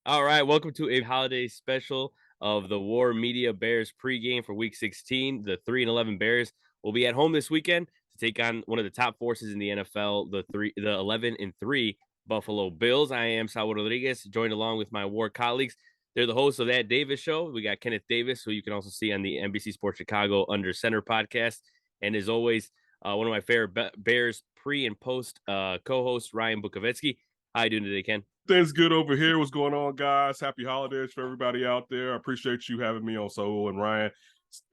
All right, welcome to a holiday special of the War Media Bears pregame for Week 16. The 3-11 Bears will be at home this weekend to take on one of the top forces in the NFL, the 11-3 Buffalo Bills. I am Saul Rodriguez, joined along with my War colleagues. They're the hosts of That Davis Show. We got Kenneth Davis, who you can also see on the NBC Sports Chicago Under Center podcast, and as always, one of my favorite Bears pre and post co-host Ryan Bukovetsky. How you doing today, Ken? Things good over here. What's going on, guys? Happy holidays for everybody out there. I appreciate you having me on, Saul and Ryan.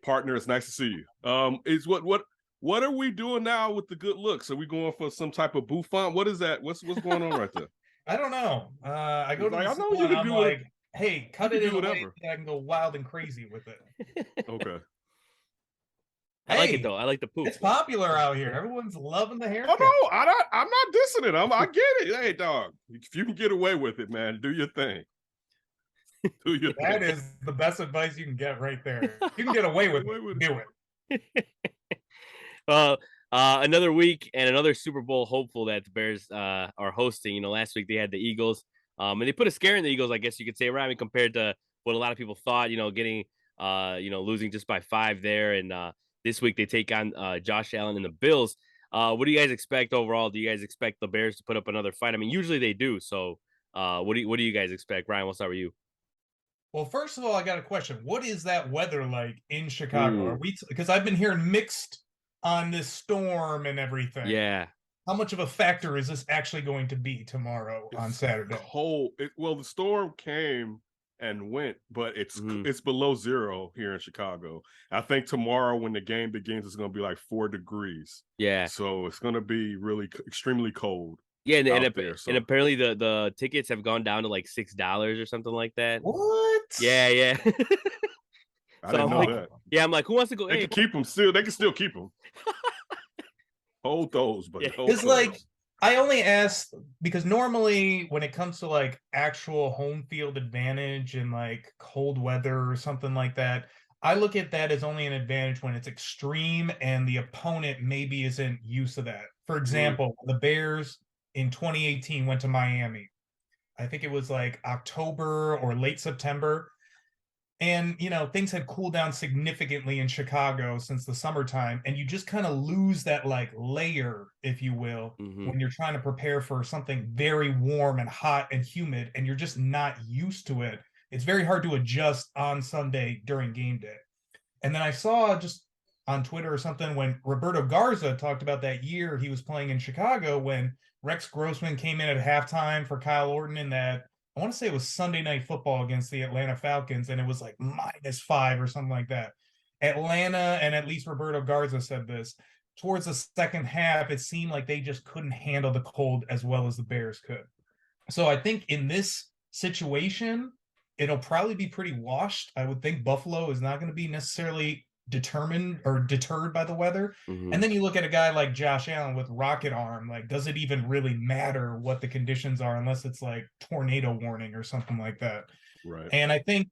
Partner, it's nice to see you. Is what are we doing now with the good looks? Are we going for some type of bouffant? What is that? What's going on right there? I don't know. I go to Like, the I know you salon, can I'm do it. like, hey, You cut can it do in a way whatever. that I can go wild and crazy with it. Okay. I like it Hey, though. I like the poof. it's popular out here. Everyone's loving the Oh haircut. no, I'm not dissing it. I get it. Hey, dog, if you can get away with it, man, do your thing. Do your That thing. is the best advice you can get right there. You can get away with it. Do it. Well, another week and another Super Bowl hopeful that the Bears are hosting. Last week they had the Eagles, and they put a scare in the Eagles, I guess you could say, right? I mean, compared to what a lot of people thought. Getting losing just by 5 there, and this week they take on Josh Allen and the Bills. What do you guys expect overall? Do you guys expect the Bears to put up another fight? I mean, usually they do. So, what do you guys expect? Ryan, we'll start with you. Well, first of all, I got a question. What is that weather like in Chicago? Are Mm. we because I've been hearing mixed on this storm and everything. Yeah. How much of a factor is this actually going to be tomorrow on It's Saturday? cold. Well, the storm came and went, but Mhm. it's below zero here in Chicago. I think tomorrow when the game begins, it's going to be like 4 degrees. Yeah. So it's going to be really extremely cold Yeah, and out ap there. and So apparently the tickets have gone down to, like, $6 or something like that. What? Yeah, yeah. I So didn't I'm know like that. yeah, I'm like, "Who wants to go?" They "Hey, can keep them still. They can still keep them. Hold those, but yeah." hold Because like those. I only asked because normally when it comes to like actual home field advantage and like cold weather or something like that, I look at that as only an advantage when it's extreme and the opponent maybe isn't used to that. For Mm, example, the Bears in 2018 went to Miami. I think it was like October or late September. And, things had cooled down significantly in Chicago since the summertime. And you just kind of lose that like layer, if you will, Mhm. when you're trying to prepare for something very warm and hot and humid, and you're just not used to it. It's very hard to adjust on Sunday during game day. And then I saw just on Twitter or something when Roberto Garza talked about that year he was playing in Chicago when Rex Grossman came in at halftime for Kyle Orton in that I want to say it was Sunday Night Football against the Atlanta Falcons, and it was like -5 or something like that. Atlanta, and at least Roberto Garza said this, towards the second half, it seemed like they just couldn't handle the cold as well as the Bears could. So I think in this situation, it'll probably be pretty washed. I would think Buffalo is not going to be necessarily determined or deterred by the weather. And Mhm. then you look at a guy like Josh Allen with rocket arm. Like, does it even really matter what the conditions are unless it's like tornado warning or something like that? right. And I think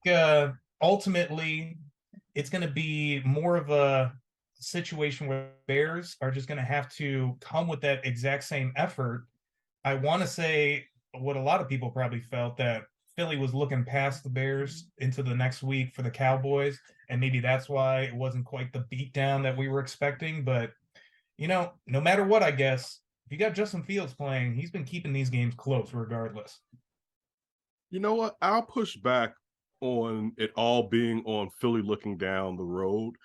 ultimately it's going to be more of a situation where Bears are just going to have to come with that exact same effort. I want to say what a lot of people probably felt that Philly was looking past the Bears into the next week for the Cowboys, and maybe that's why it wasn't quite the beatdown that we were expecting. But no matter what, I guess if you got Justin Fields playing, he's been keeping these games close regardless. You know what? I'll push back on it all being on Philly looking down the road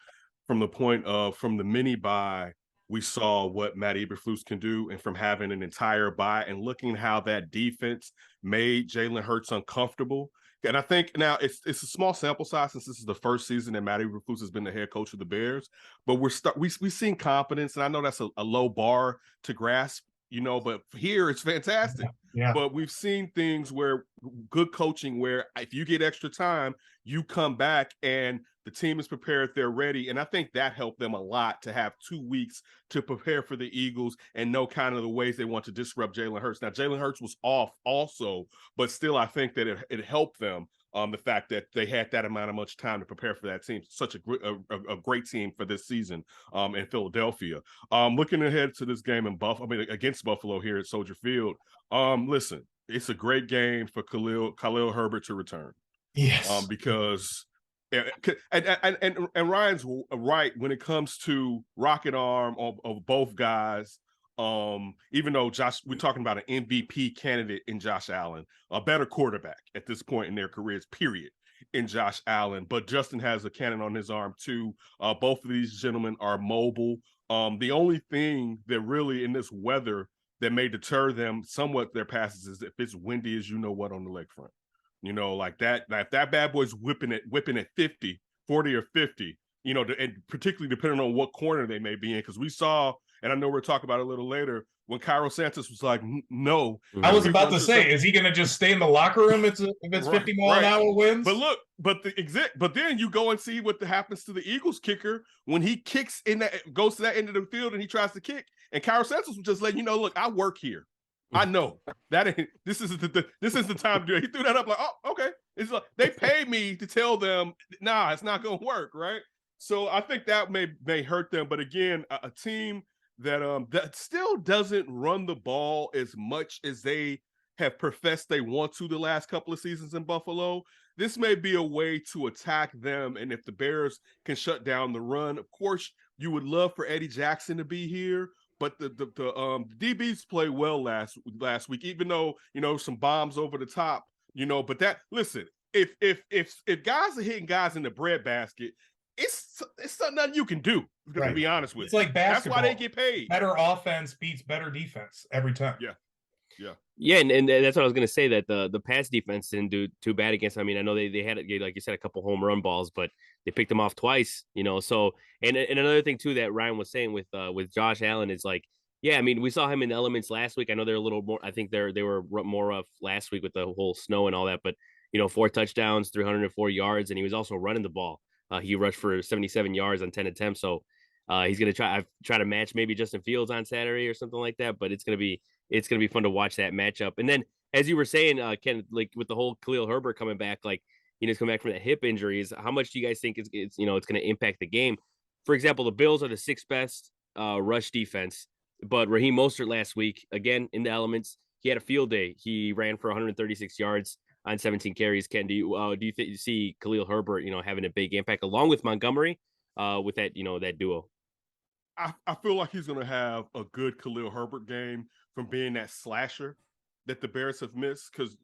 from the point of from the mini buy, we saw what Matt Eberflus can do, and from having an entire buy and looking how that defense made Jalen Hurts uncomfortable. And I think now it's a small sample size since this is the first season that Matt Eberflus has been the head coach of the Bears, but we've seen confidence, and I know that's a low bar to grasp, but here it's fantastic. Yeah. But we've seen things where good coaching, where if you get extra time, you come back and the team is prepared, they're ready. And I think that helped them a lot to have 2 weeks to prepare for the Eagles and know kind of the ways they want to disrupt Jalen Hurts. Now, Jalen Hurts was off also, but still, I think that it helped them. The fact that they had that amount of much time to prepare for that team, such a great team for this season in Philadelphia. Looking ahead to this game in against Buffalo here at Soldier Field. Listen, it's a great game for Khalil Herbert to return. Yes. Because and Ryan's right when it comes to rocket arm of both guys. Even though we're talking about an MVP candidate in Josh Allen, a better quarterback at this point in their careers, period, in Josh Allen. But Justin has a cannon on his arm too. Both of these gentlemen are mobile. The only thing that really in this weather that may deter them somewhat their passes is if it's windy as you know what on the lakefront. You know, like that, if that bad boy's whipping at 50, 40 or 50, you know, and particularly depending on what corner they may be in. Because we saw, and I know we'll talk about it a little later, when Cairo Santos was like, no. I was about to say, is he going to just stay in the locker room if it's 50 mile an hour winds? But look, but then you go and see what happens to the Eagles kicker when he kicks goes to that end of the field and he tries to kick. And Cairo Santos was just letting you know, look, I work here. I know that this is the time to do it. He threw that up like, oh, okay. It's like they paid me to tell them, nah, it's not gonna work, right? So I think that may hurt them. But again, a team that still doesn't run the ball as much as they have professed they want to the last couple of seasons in Buffalo. This may be a way to attack them. And if the Bears can shut down the run, of course, you would love for Eddie Jackson to be here. But the DBs played well last week, even though, you know, some bombs over the top, you know. But listen, if guys are hitting guys in the breadbasket, it's something you can do. To be honest with you, it's like basketball. That's why they get paid. Better offense beats better defense every time. Yeah, and that's what I was going to say, that the pass defense didn't do too bad against. I mean, I know they had, like you said, a couple home run balls, but they picked them off twice, you know. So and another thing too that Ryan was saying with Josh Allen is like, yeah, I mean, we saw him in the elements last week. I know they're a little more. I think they were more rough last week with the whole snow and all that, but you know, 4 touchdowns, 304 yards, and he was also running the ball. He rushed for 77 yards on 10 attempts. So he's going to try to match maybe Justin Fields on Saturday or something like that. But it's going to be fun to watch that matchup. And then, as you were saying, Ken, like with the whole Khalil Herbert coming back, like, you know, he's coming back from that hip injuries. How much do you guys think it's going to impact the game? For example, the Bills are the 6th best rush defense, but Raheem Mostert last week, again in the elements, he had a field day. He ran for 136 yards on 17 carries. Ken, do you see Khalil Herbert, you know, having a big impact along with Montgomery, with that, you know, that duo? I feel like he's going to have a good Khalil Herbert game from being that slasher that the Bears have missed. Because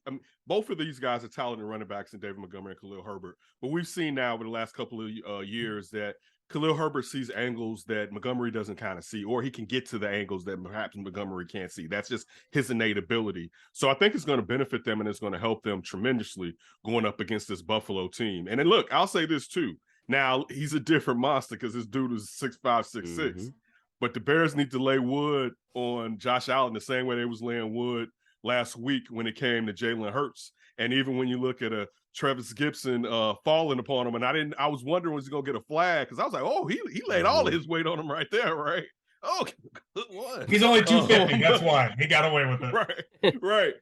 both of these guys are talented running backs in David Montgomery and Khalil Herbert. But we've seen now over the last couple of years that Khalil Herbert sees angles that Montgomery doesn't kind of see, or he can get to the angles that perhaps Montgomery can't see. That's just his innate ability. So I think it's going to benefit them and it's going to help them tremendously going up against this Buffalo team. And then look, I'll say this too. Now, he's a different monster because this dude is 6'5", 6'6". Mm-hmm. But the Bears need to lay wood on Josh Allen the same way they was laying wood last week when it came to Jalen Hurts. And even when you look at a Travis Gibson falling upon him, and I was wondering was he gonna get a flag, because I was like, oh, he laid all of his weight on him right there, right? Oh, good one. He's only 250. That's why he got away with it. Right.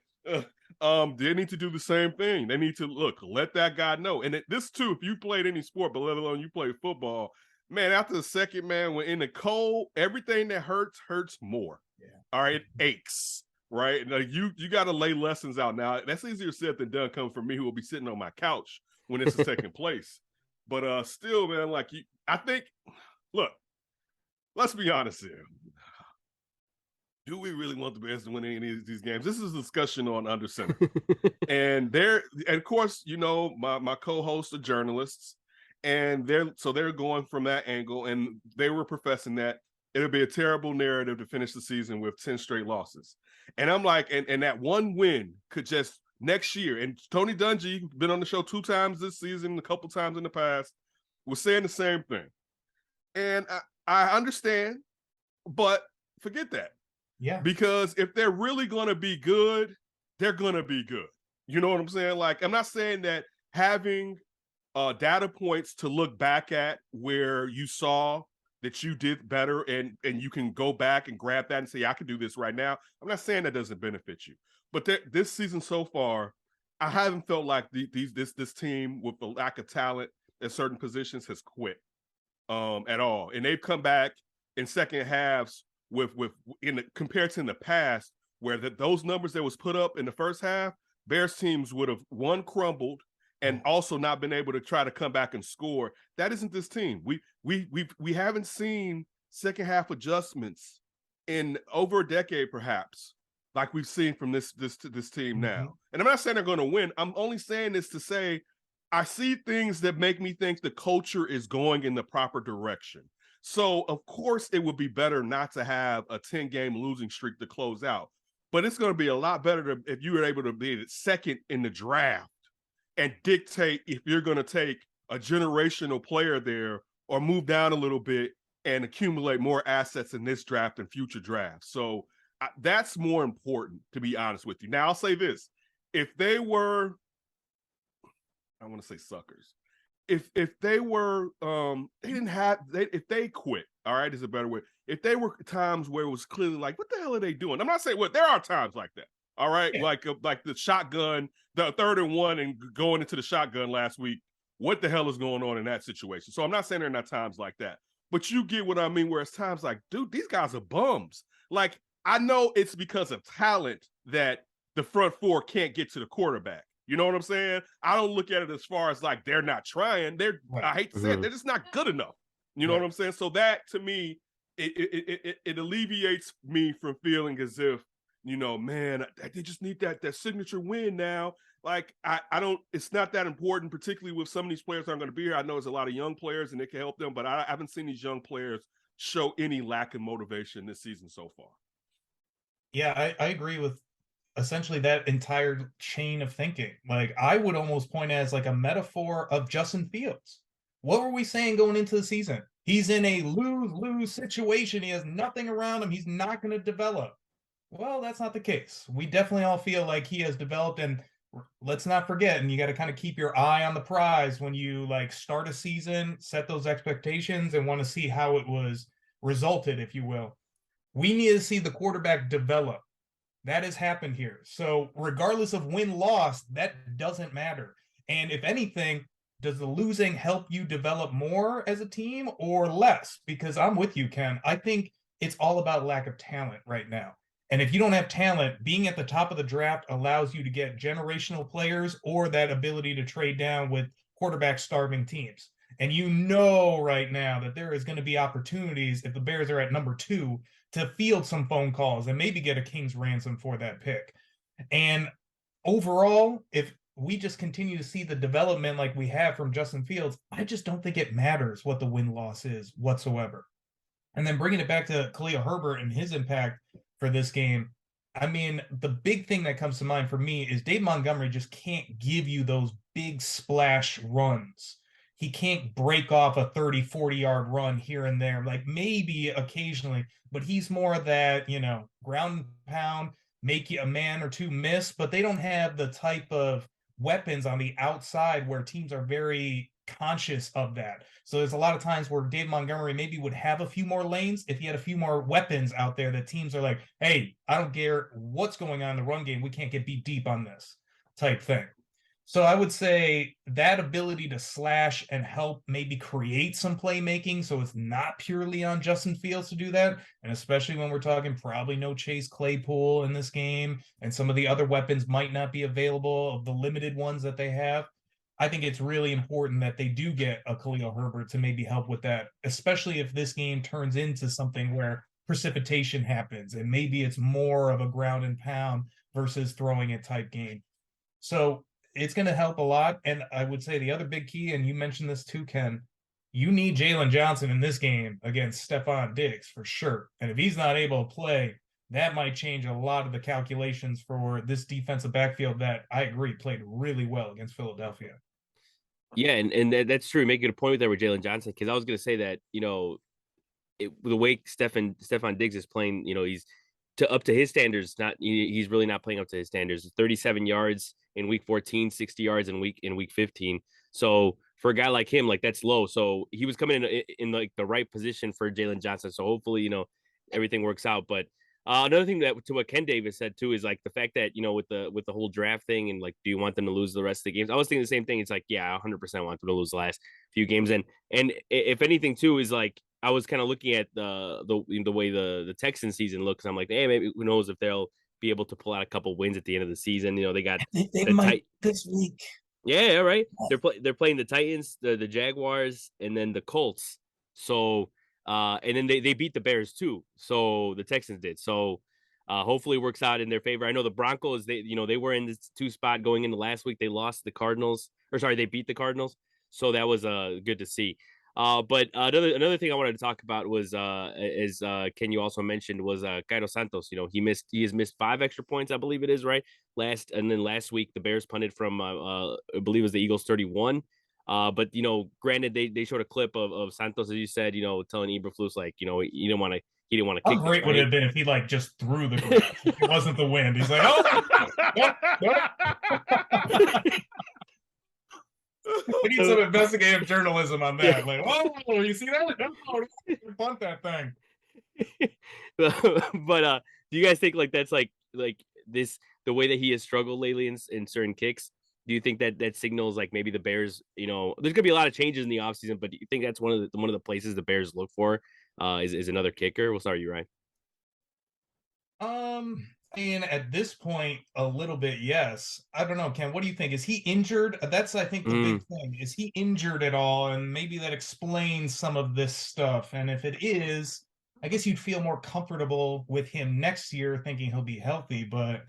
They need to do the same thing. They need to let that guy know. And this too, if you played any sport, but let alone you play football, man, after the second, man, when in the cold, everything that hurts more. Yeah. All right, it aches. Right. Like you got to lay lessons out. Now, that's easier said than done coming from me, who will be sitting on my couch when this is taking place. But still, man, I think, look, let's be honest here. Do we really want the Bears to win any of these games? This is a discussion on Under Center. and of course, you know, my co-hosts are journalists, and they're going from that angle, and they were professing that it'll be a terrible narrative to finish the season with 10 straight losses. And I'm like, and that one win could just next year, and Tony Dungy, been on the show 2 times this season, a couple times in the past, was saying the same thing. And I understand, but forget that. Yeah. Because if they're really going to be good, they're going to be good. You know what I'm saying? Like, I'm not saying that having data points to look back at where you saw that you did better and you can go back and grab that and say, I can do this right now. I'm not saying that doesn't benefit you. But this season so far, I haven't felt like this team, with the lack of talent at certain positions, has quit at all. And they've come back in second halves compared to in the past where those numbers that was put up in the first half, Bears teams would have crumbled and also not been able to try to come back and score. That isn't this team. We haven't seen second half adjustments in over a decade, perhaps, like we've seen from this team now. And I'm not saying they're going to win. I'm only saying this to say I see things that make me think the culture is going in the proper direction. So, of course, it would be better not to have a 10-game losing streak to close out. But it's going to be a lot better if you were able to be second in the draft and dictate if you're going to take a generational player there or move down a little bit and accumulate more assets in this draft and future drafts. So that's more important, to be honest with you. Now, I'll say this. If they were, I want to say suckers. If they were, if they quit, all right, is a better way. If they were times where it was clearly like, what the hell are they doing? I'm not saying, there are times like that. All right. Yeah. Like the shotgun, the 3rd and 1 and going into the shotgun last week. What the hell is going on in that situation? So I'm not saying there are not times like that, but you get what I mean, where it's times like, dude, these guys are bums. Like, I know it's because of talent that the front four can't get to the quarterback. You know what I'm saying? I don't look at it as far as like they're not trying. I hate to say it, they're just not good enough. You know what I'm saying? So that, to me, it alleviates me from feeling as if, man, they just need that signature win now. Like, I don't, it's not that important, particularly with some of these players that aren't going to be here. I know there's a lot of young players and it can help them, but I haven't seen these young players show any lack of motivation this season so far. Yeah, I agree with essentially that entire chain of thinking. Like, I would almost point as like a metaphor of Justin Fields. What were we saying going into the season? He's in a lose-lose situation. He has nothing around him. He's not going to develop. Well, that's not the case. We definitely all feel like he has developed, and let's not forget, and you got to kind of keep your eye on the prize when you like start a season, set those expectations, and want to see how it was resulted, if you will. We need to see the quarterback develop. That has happened here. So regardless of win-loss, that doesn't matter. And if anything, does the losing help you develop more as a team or less? Because I'm with you, Ken. I think it's all about lack of talent right now. And if you don't have talent, being at the top of the draft allows you to get generational players or that ability to trade down with quarterback-starving teams. And you know right now that there is going to be opportunities if the Bears are at number 2 to field some phone calls and maybe get a king's ransom for that pick. And overall, if we just continue to see the development like we have from Justin Fields, I just don't think it matters what the win-loss is whatsoever. And then bringing it back to Khalil Herbert and his impact for this game, I mean, the big thing that comes to mind for me is Dave Montgomery just can't give you those big splash runs. He can't break off a 30, 40-yard run here and there, like maybe occasionally, but he's more of that, ground and pound, make you a man or two miss, but they don't have the type of weapons on the outside where teams are very conscious of that. So there's a lot of times where Dave Montgomery maybe would have a few more lanes if he had a few more weapons out there that teams are like, hey, I don't care what's going on in the run game. We can't get beat deep on this type thing. So I would say that ability to slash and help maybe create some playmaking, so it's not purely on Justin Fields to do that, and especially when we're talking probably no Chase Claypool in this game, and some of the other weapons might not be available of the limited ones that they have. I think it's really important that they do get a Khalil Herbert to maybe help with that, especially if this game turns into something where precipitation happens, and maybe it's more of a ground and pound versus throwing it type game. So it's going to help a lot. And I would say the other big key, and you mentioned this too, Ken, you need Jalen Johnson in this game against Stephon Diggs for sure. And if he's not able to play, that might change a lot of the calculations for this defensive backfield that I agree played really well against Philadelphia. Yeah, and that's true. Making a point with that with Jalen Johnson, because I was going to say that, the way Stephon Diggs is playing, he's up to his standards. He's really not playing up to his standards. 37 yards in week 14, 60 yards in week 15. So for a guy like him, like that's low. So he was coming in like the right position for Jalen Johnson. So hopefully, everything works out. But another thing that to what Ken Davis said too is like the fact that with the whole draft thing and like, do you want them to lose the rest of the games? I was thinking the same thing. It's like, yeah, I 100% want them to lose the last few games. And if anything too is like, I was kind of looking at the way the Texans season looks. I'm like, hey, maybe who knows if they'll be able to pull out a couple wins at the end of the season. You know, they got They the might tight. this week. Yeah, right. They're playing the Titans, the Jaguars, and then the Colts. So and then they beat the Bears too. So the Texans did. So hopefully it works out in their favor. I know the Broncos, they were in this 2 spot going into last week. They lost the Cardinals, or sorry, they beat the Cardinals. So that was good to see. But another thing I wanted to talk about was as Ken you also mentioned was Cairo Santos. You know, he has missed 5 extra points, I believe it is, right? Last week the Bears punted from I believe it was the Eagles 31. But you know, granted they showed a clip of Santos, as you said, you know, telling Eberflus like, you know, he didn't want to How kick this, great would it right? have been if he like just threw the grass? If it wasn't the wind. He's like, oh, nope, nope. We need some investigative journalism on that. Like, oh, you see that? Oh, punt that thing. But do you guys think like that's like this the way that he has struggled lately in certain kicks? Do you think that signals like maybe the Bears, you know, there's gonna be a lot of changes in the offseason, but do you think that's one of the places the Bears look for is another kicker? We'll start with you, Ryan. I mean, at this point, a little bit, yes. I don't know, Ken. What do you think? Is he injured? That's, I think, the Mm, big thing. Is he injured at all? And maybe that explains some of this stuff. And if it is, I guess you'd feel more comfortable with him next year, thinking he'll be healthy. But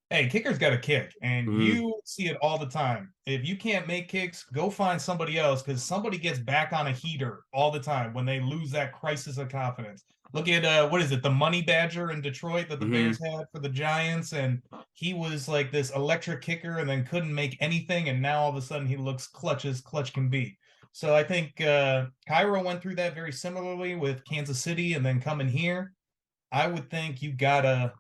hey, kickers got to kick, and mm, you see it all the time. If you can't make kicks, go find somebody else because somebody gets back on a heater all the time when they lose that crisis of confidence. Look at what is it, the Money Badger in Detroit that the mm, Bears had for the Giants, and he was like this electric kicker and then couldn't make anything, and now all of a sudden he looks clutch as clutch can be. So I think Cairo went through that very similarly with Kansas City, and then coming here. I would think you gotta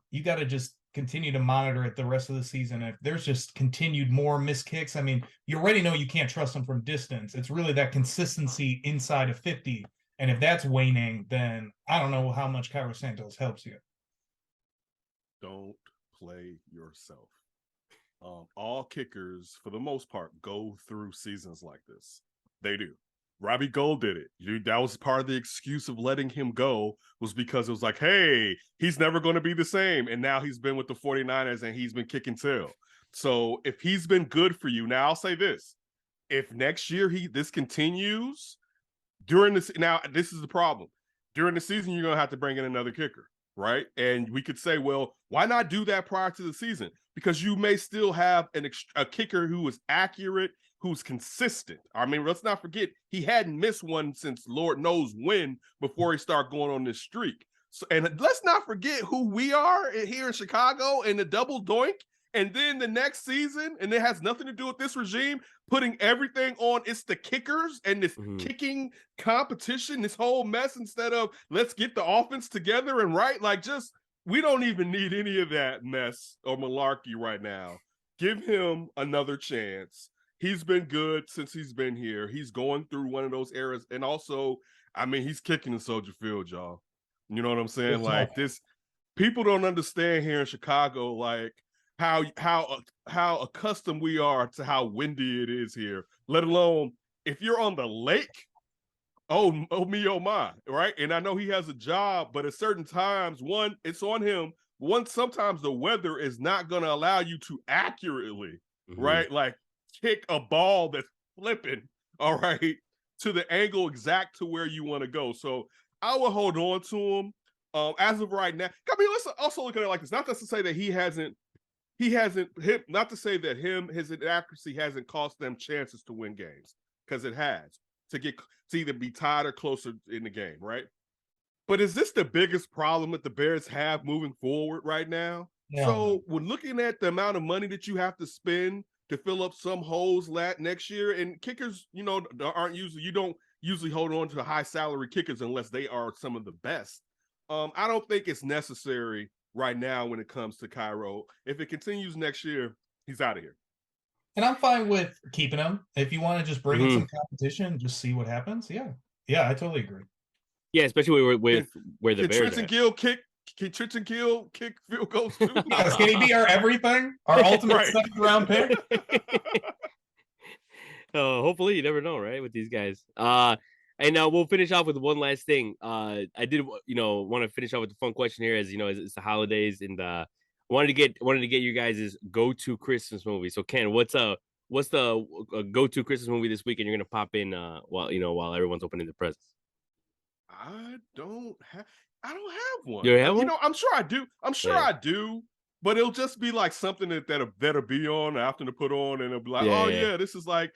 just continue to monitor it the rest of the season. If there's just continued more missed kicks, I mean, you already know you can't trust them from distance. It's really that consistency inside of 50. And if that's waning, then I don't know how much Cairo Santos helps you. Don't play yourself. All kickers, for the most part, go through seasons like this. They do. Robbie Gold did it. That was part of the excuse of letting him go, was because it was like, hey, he's never going to be the same. And now he's been with the 49ers and he's been kicking tail. So if he's been good for you, now I'll say this. If next year this continues during this, now this is the problem. During the season, you're going to have to bring in another kicker, right? And we could say, well, why not do that prior to the season? Because you may still have a kicker who is accurate, who's consistent. I mean, let's not forget he hadn't missed one since Lord knows when before he started going on this streak. So, and let's not forget who we are here in Chicago and the double doink. And then the next season, and it has nothing to do with this regime, putting everything on it's the kickers and this mm. kicking competition, this whole mess, instead of let's get the offense together and right, like just we don't even need any of that mess or malarkey right now. Give him another chance. He's been good since he's been here. He's going through one of those eras. And also, I mean, he's kicking in Soldier Field, y'all. You know what I'm saying? It's tough. Like this, people don't understand here in Chicago, like how accustomed we are to how windy it is here, let alone if you're on the lake. Oh me, oh my, right? And I know he has a job, but at certain times, one, it's on him. One, sometimes the weather is not going to allow you to accurately, Mm-hmm. right? Like kick a ball that's flipping, all right, to the angle exact to where you want to go. So I will hold on to him. As of right now, I mean, let's also look at it like this. Not just to say that he hasn't not to say that his inaccuracy hasn't cost them chances to win games, because it has, to either be tied or closer in the game, right? But is this the biggest problem that the Bears have moving forward right now? No. So when looking at the amount of money that you have to spend to fill up some holes next year, and kickers, you know, you don't usually hold on to high salary kickers unless they are some of the best. I don't think it's necessary right now when it comes to Cairo. If it continues next year, he's out of here. And I'm fine with keeping him. If you want to just bring in Mm-hmm. some competition, just see what happens. Yeah. Yeah, I totally agree. Yeah, especially with where the Can Bears Trenton are. Gill kick? Can Trenton Gill kick field goals too? Yes, can he be our everything? Our ultimate Right. second round pick? Hopefully, you never know, right? With these guys. And we'll finish off with one last thing. I did, want to finish off with the fun question here, as you know, it's the holidays, and wanted to get you guys' go-to Christmas movie. So Ken, what's the go-to Christmas movie this weekend you're gonna pop in while everyone's opening the presents? I don't have I don't have You one. already have one? I'm sure I do. Yeah. But it'll just be like something that'll be on after to put on, and it'll be like, oh Yeah. yeah, this is like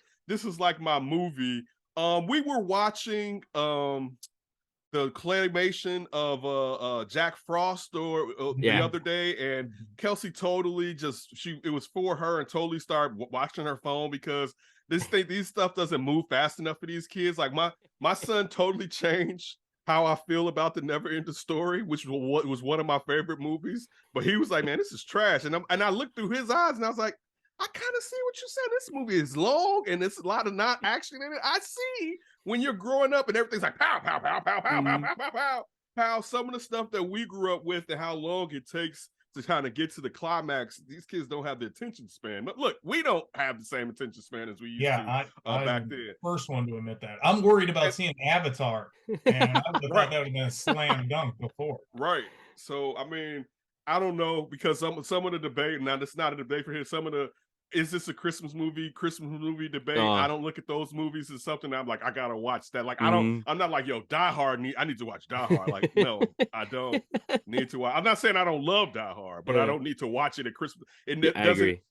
my movie. We were watching the claymation of Jack Frost the Yeah. other day, and Kelsey totally it was for her and totally started watching her phone because these stuff doesn't move fast enough for these kids. Like my son totally changed how I feel about the Never Ending Story, which was one of my favorite movies. But he was like, "Man, this is trash," and I looked through his eyes and I was like, "I kind of see what you're saying. This movie is long and there's a lot of not action in it. I see when you're growing up and everything's like pow, pow, pow, pow, pow, pow, Mhm. pow, pow, pow, how some of the stuff that we grew up with and how long it takes to kind of get to the climax, these kids don't have the attention span. But look, we don't have the same attention span as we used Yeah, to back I'm the then. first one to admit that. I'm worried about And, seeing Avatar, and I would have thought right, that would have been a slam dunk before. right. So I mean, I don't know because some of the debate now it's not a debate for here. Some of the is this a Christmas movie debate? I Oh. don't look at those movies as something I'm like, I gotta watch that. Like, Mhm. I'm not like, yo, Die Hard, I need to watch Die Hard. Like, no, I don't need to watch. I'm not saying I don't love Die Hard, but I Yeah. don't need to watch it at Christmas. Yeah, I agree.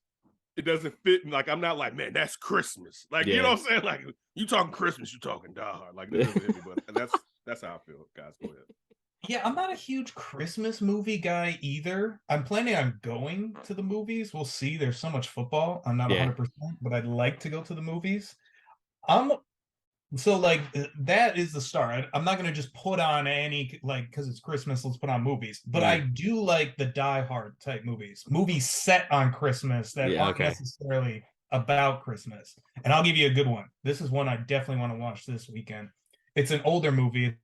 It doesn't fit. Like, I'm not like, man, that's Christmas. Like, you know Yeah. what I'm saying? Like, you talking Christmas, you talking Die Hard. Like, that doesn't hit me, but that's how I feel. Guys, go ahead. Yeah, I'm not a huge Christmas movie guy either. I'm planning on going to the movies. We'll see. There's so much football. I'm not Yeah. 100%, but I'd like to go to the movies. I'm So like that is the start. I'm not gonna just put on any like because it's Christmas, let's put on movies. But I Mhm. do like the Die Hard type movies set on Christmas that Yeah, aren't okay. necessarily about Christmas. And I'll give you a good one. This is one I definitely want to watch this weekend. It's an older movie.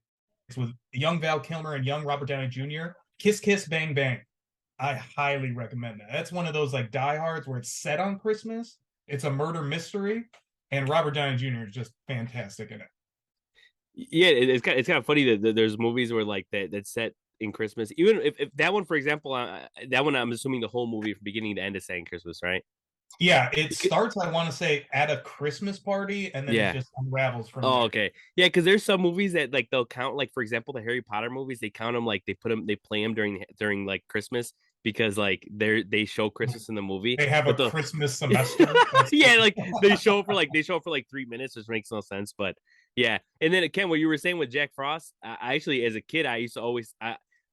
It's with young Val Kilmer and young Robert Downey Jr. Kiss Kiss Bang Bang. I highly recommend that. That's one of those like Die Hards where it's set on Christmas. It's a murder mystery, and Robert Downey Jr. is just fantastic in it. Yeah, it's kind of funny that there's movies where like that's set in Christmas. Even if that one, for example, that one I'm assuming the whole movie from beginning to end is saying Christmas, right? Yeah, it Becau starts, I want to say, at a Christmas party, and then it Yeah. just unravels from Oh, there. okay. Yeah, because there's some movies that like they'll count like for example the Harry Potter movies they count them like they play them during like Christmas because like they show Christmas in the movie, They have a but the Christmas semester. That's yeah, like they show for like 3 minutes, which makes no sense. But yeah, and then Ken, what you were saying with Jack Frost, I actually as a kid I used to always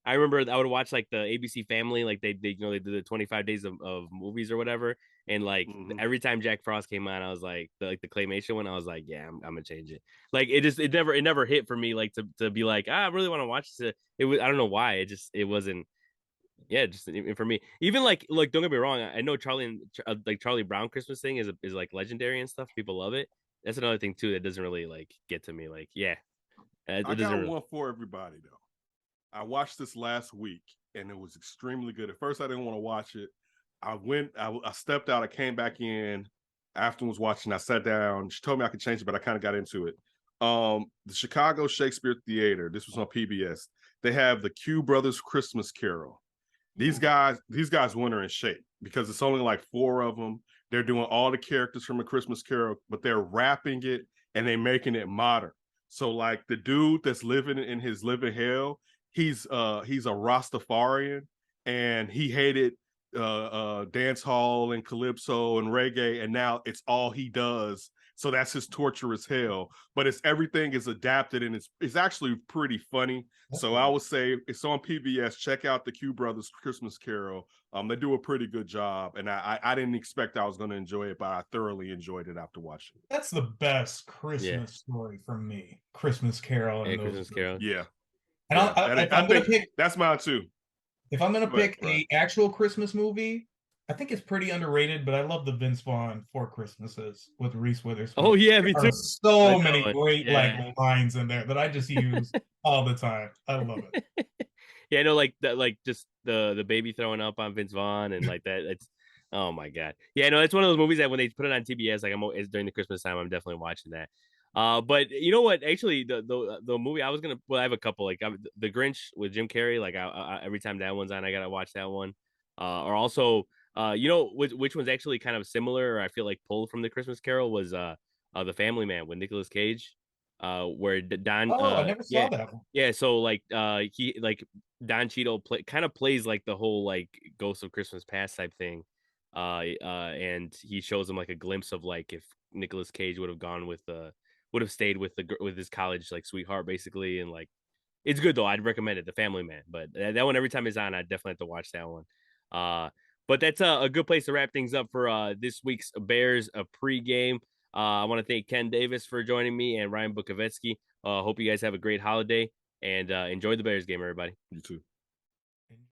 I remember I would watch like the ABC Family, like they did the 25 days of movies or whatever, and like Mm-hmm. every time Jack Frost came on, I was like the claymation one, I was like, yeah, I'm gonna change it. Like it never hit for me like to be like I really want to watch this. It was I don't know why it wasn't yeah, just for me. Even like don't get me wrong, I know like Charlie Brown Christmas thing is like legendary and stuff. People love it. That's another thing too that doesn't really like get to me. Like yeah, I it doesn't. got one for everybody though. I watched this last week and it was extremely good. At first, I didn't want to watch it. I stepped out, I came back in afterwards watching. I sat down. She told me I could change it, but I kind of got into it. The Chicago Shakespeare Theater, this was on PBS. They have the Q Brothers Christmas Carol. These guys went in shape because it's only like four of them. They're doing all the characters from a Christmas Carol, but they're wrapping it and they making it modern. So like the dude that's living in his living hell, he's a Rastafarian and he hated dance hall and calypso and reggae, and now it's all he does. So that's his torturous hell. But it's everything is adapted and it's actually pretty funny. So I would say it's on PBS. Check out the Q Brothers Christmas Carol. They do a pretty good job, and I didn't expect I was going to enjoy it, but I thoroughly enjoyed it after watching it. That's the best Yeah, Christmas story from me. Christmas Carol yeah, and those. Christmas Carol. Yeah, And yeah. if I I'm gonna think pick, that's mine too. if I'm gonna But pick a actual Christmas movie, I think it's pretty underrated. But I love the Vince Vaughn Four Christmases with Reese Oh Witherspoon. yeah, There me are too. I so like that many one. great like Yeah. lines in there that I just use all the time. I love it. Yeah, I know, like that, like just the baby throwing up on Vince Vaughn and like that. It's oh my god. Yeah, no, it's one of those movies that when they put it on TBS, like it's during the Christmas time, I'm definitely watching that. But you know what? Actually, the movie I was I have a couple like the Grinch with Jim Carrey. Like every time that one's on, I gotta watch that one. Or also, you know, which one's actually kind of similar, or I feel like pulled from the Christmas Carol was the Family Man with Nicolas Cage, where Don, Oh, I never yeah, saw that one. yeah. So like, he like Don Cheadle kind of plays like the whole like Ghost of Christmas Past type thing, and he shows him like a glimpse of like if Nicolas Cage would have gone with would have stayed with with his college like sweetheart basically, and like it's good though. I'd recommend it, The Family Man. But that one every time it's on, I definitely have to watch that one. Uh, but that's a good place to wrap things up for this week's Bears pregame. I want to thank Ken Davis for joining me and Ryan Bukovetsky. Hope you guys have a great holiday and enjoy the Bears game, everybody. You too.